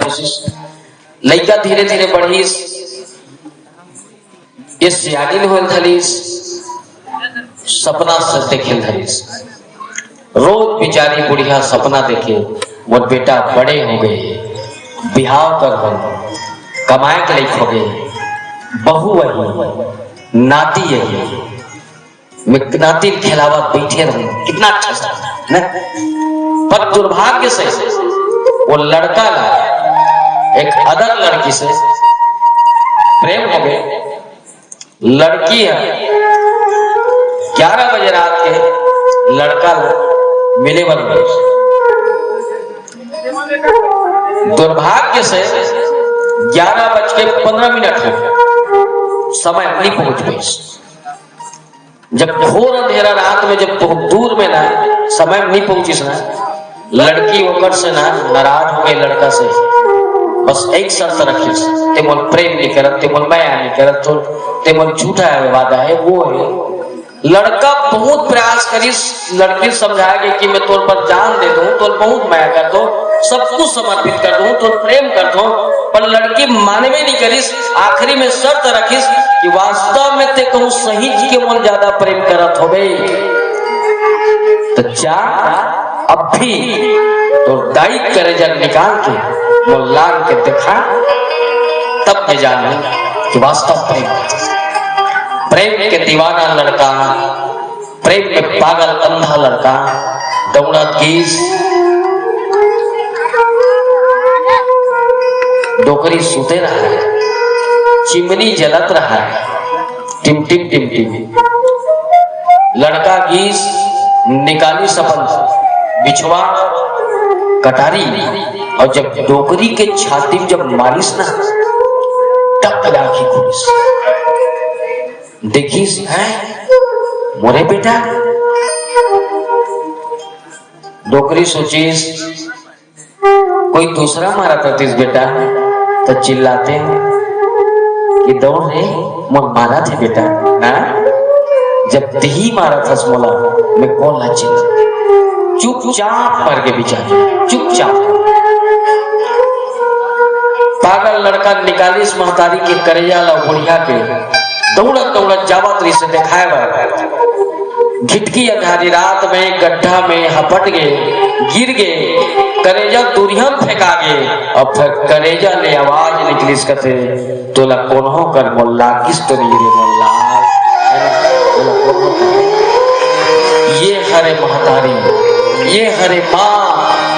कोशिश। लड़का धीरे धीरे बढ़ीस, ये सियानी होल धलीस, सपना से देखे धलीस। रोज बेचारी बुढ़िया सपना देखे मोर बेटा बड़े हो गए, बिहाव कर गए, कमाए के लायक हो गए, बहू वही, नाती है, मैं नाती खिलावा बैठे रहूं, कितना अच्छा सा न? पर दुर्भाग्य से वो लड़का एक अदर लड़की से प्रेम हो गए। लड़की है 11 बजे रात के, लड़का मिले बन गए। दुर्भाग्य से 11:15 हो, समय नहीं पहुंच गई। जब घोर अंधेरा रात में, जब बहुत दूर में ना समय नहीं पहुंची ना, लड़की होकर से ना नाराज हो गई लड़का से। बस एक शर्त रखी, ते मोल प्रेम नहीं करत, ते मोल माया नहीं करत, ते मोल झूठा है वादा है वो है। लड़का बहुत प्रयास करिस, लड़की समझाएगी कि मैं तोर पर जान दे दूं, तोर बहुत माया कर दो, सब कुछ समर्पित कर दूं, तोर प्रेम कर दो, पर लड़की माने में नहीं करिस। आखिरी में शर्त रखिस कि वास्तव में ते कहूं सही जी के मोल ज्यादा प्रेम करत हो गई तो जा अब भी तो दाई करे जब निकाल के मोल लाग के दिखा, तब मैं जाना कि वास्तव प्रेम के दीवाना लड़का, प्रेम में पागल अंधा लड़का दौड़त गीस, डोकरी सुते रहा है, चिमनी जलत रहा है, टिम टिम टिम टिम। लड़का गीस निकाली सपन बिछवा कटारी, और जब डोकरी के छाती जब मारिस ना, तब आंखें खुलिस, देखिस है मोरे बेटा। डोकरी सोचिस कोई दूसरा मारा था तीस बेटा, तो चिल्लाते कि दौड़ रे मोर मारा थे बेटा ना, जब दही मारा था मोला मैं कौन ला चिल्ला, चुपचाप मर के बेचारी, चुपचाप। पागल लड़का निकालिस महतारी के करेजा ला बुढ़िया के, दौड़त दौड़त जावत रही से दिखाए बार घिटकी अंधारी रात में गड्ढा में हपट गए, गिर गए, करेजा दूरियम फेंका गए, और फिर करेजा ले आवाज निकली कथे तोला कोन्हो कर मोल्ला किस तो नहीं रे मोल्ला। ये हरे महतारी, ये हरे माँ,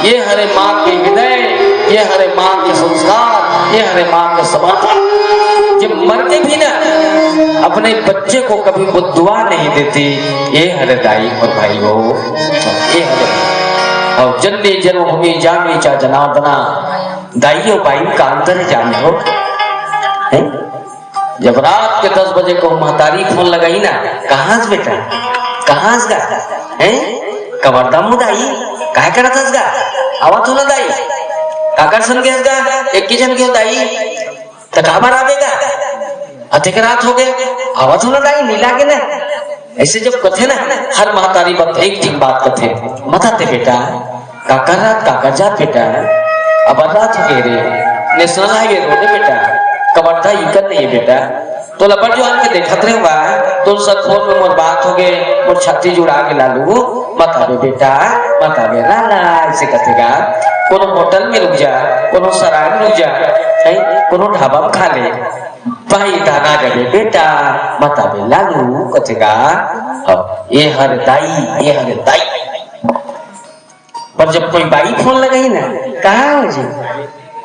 ये हरे माँ के हृदय, ये हरे माँ के संस्कार, ये हरे माँ का समर्पण। जब मरते भी ना अपने बच्चे को कभी वो दुआ नहीं देती, ये हरे दाई और भाई हो, ये हरे। और जन्नी जन्मभूमि जामी चा जनार्दना, दाई और भाई का अंतर जान हो। जब रात के 10 बजे को महतारी फोन लगाई ना, कहाँ से बेटा, कहाँ से गा, कवर्दा मुदाई काय करत हस गा, आवाज हो ना दाई, काकर सन के गा, एक की जन के दाई, तो काबर आवेगा, अधिक रात हो गए, आवाज हो ना दाई, नीला के ना। ऐसे जब कथे ना, हर महतारी बात एक दिन बात कथे, मताते बेटा, काकर रात काकर जात बेटा, अब रात हो गए रे, नेशनल हाईवे रोड है बेटा, कवर्दा इकन नहीं है बेटा, तो लपट जो आके देखत रहे हुआ, तो सब फोन में मोर बात हो गए, मोर छाती जुड़ा के लालू, मत आवे बेटा, मत आवे ना ना, ऐसे कथेगा, कोनो होटल में रुक जा, कोनो सराय में रुक जा, कोनो ढाबा में खा ले, भाई दाना जगे बेटा, मत आवे लालू कथेगा। ये हर दाई, ये हर दाई। पर जब कोई बाई फोन लगाई ना, कहाँ हो जी,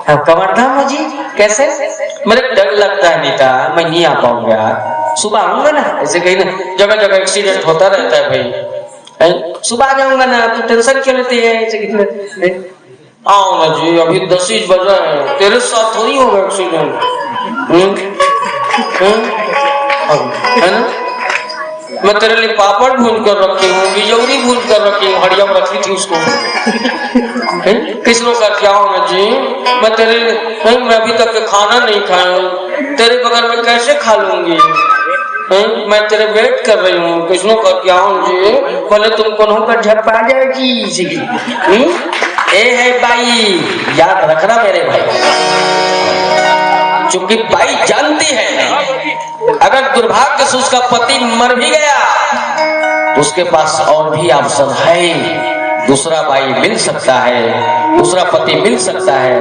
अब कवर्धा हो जी, कैसे? मेरे डर लगता है नीता, मैं नहीं आ पाऊंगा, सुबह आऊंगा ना, ऐसे कहीं ना जगह जगह एक्सीडेंट होता रहता है भाई, सुबह जाऊंगा ना, तो टेंशन क्यों लेती है, ऐसे कितने आओ ना जी, अभी 10 बज रहा है, तेरे साथ थोड़ी होगा एक्सीडेंट, है ना? मैं तेरे लिए पापड़ भून कर रखी हूँ, बिजौरी भून कर रखी हूँ, हड़िया में रखी थी उसको, किसको कर क्या हूँ मैं जी, मैं तेरे नहीं, मैं अभी तक खाना नहीं खाया, तेरे बगल में कैसे खा लूंगी, मैं तेरे वेट कर रही हूँ, किसको कर क्या हूँ जी, भले तुम कौन का झप आ जाएगी, ए है बाई, याद रखना मेरे भाई, क्योंकि बाई जानती है अगर दुर्भाग्य से उसका पति मर भी गया उसके पास और भी ऑप्शन है, दूसरा बाई मिल सकता है, दूसरा पति मिल सकता है।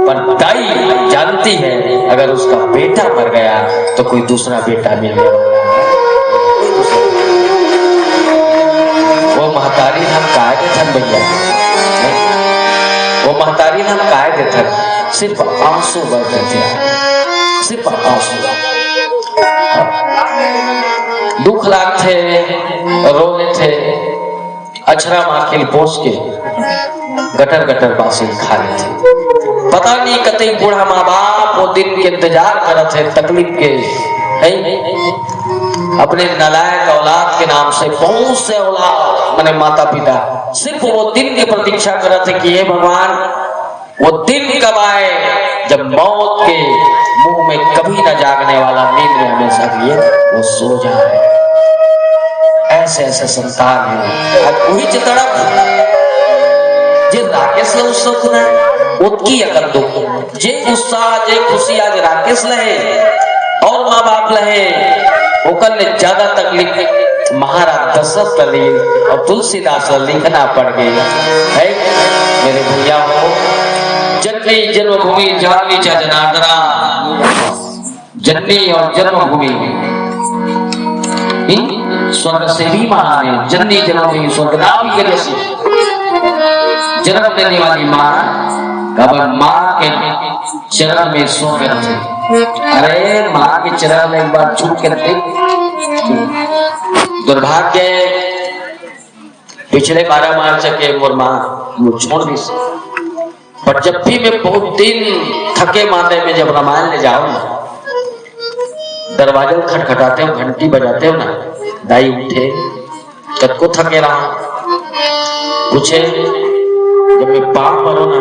पर दाई जानती है अगर उसका बेटा मर गया तो कोई दूसरा बेटा मिलने वाला है। वो महतारी हम काय देथन भैया, वो महतारी हम काय देथन, सिर्फ आंसू बहते थे, सिर्फ आंसू, दुख लागते रोने थे, अछरा माखिल पोस के गटर गटर बासी खा रहे थे। पता नहीं कतई बूढ़ा माँ बाप वो दिन के इंतजार करत है, तकलीफ के है अपने नालायक औलाद के नाम से बहुत से औलाद माने माता पिता सिर्फ वो दिन की प्रतीक्षा करत है कि हे भगवान वो दिन कब आए जब मौत के मुंह में कभी न जागने वाला नींद में हमेशा लिए वो सो जाए। ऐसे ऐसे संतान है वही तड़प जे राकेश ने उत्सव सुना उनकी अकल दुख जे उत्साह जे खुशी आज राकेश लहे और माँ बाप लहे ओकर ने ज्यादा तकलीफ महाराज दशरथ लली और तुलसीदास लिखना पड़ गई है। मेरे भैया हो जननी जन्मभूमि जानी चा जनार्दना, जननी और जन्मभूमि स्वर्ग से भी महान है। जननी जन्मभूमि स्वर्गदापी के जैसे जन्म देने वाली माँ कबर माँ के चरण में सो गए थे। अरे माँ के चरण में एक बार छू के देख, दुर्भाग्य पिछले 12 मार्च के मोर माँ वो छोड़ दी, पर जब भी मैं बहुत दिन थके मांदे में जब रामायण ले जाऊं दरवाजा खटखटाते हो घंटी बजाते हो ना, दाई उठे तब को थके रहा पूछे जब मैं पाँव परो ना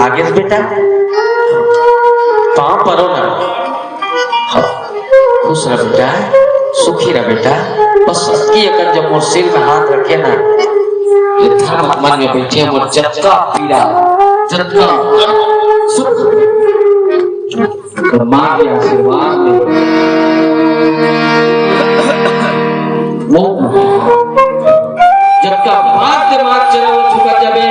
आगे से बेटा पाँव परो ना, खुश रह बेटा, सुखी रह बेटा, बस सबकी अगर जब मोर सिर में हाथ रखे ना ये धर्म मन में बैठे मोर जत्ता पीड़ा जत्ता सुख माँ के आशीर्वाद में वो जब का बात के माँ चलो चुका जाबे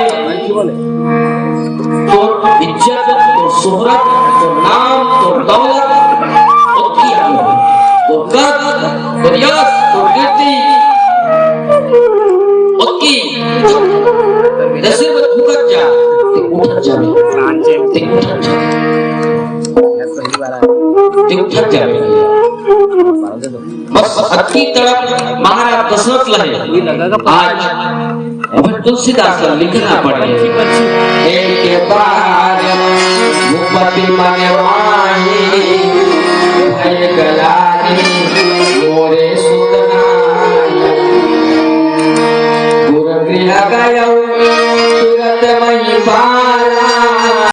तो इज्जत तो शोहरत तो नाम तो दौलत तो किया तो गर्व तो यश तो कीर्ति उसकी जैसे वो झुकत जा उठत जाबे उठत जाबे बस अति तरफ महाराज दशरथ लहे आज अब तुलसीदास लिखना पड़े एक बार भूपति मन माही भय गलानी मोरे सुतनाई गुरु गृह गयो तुरत मही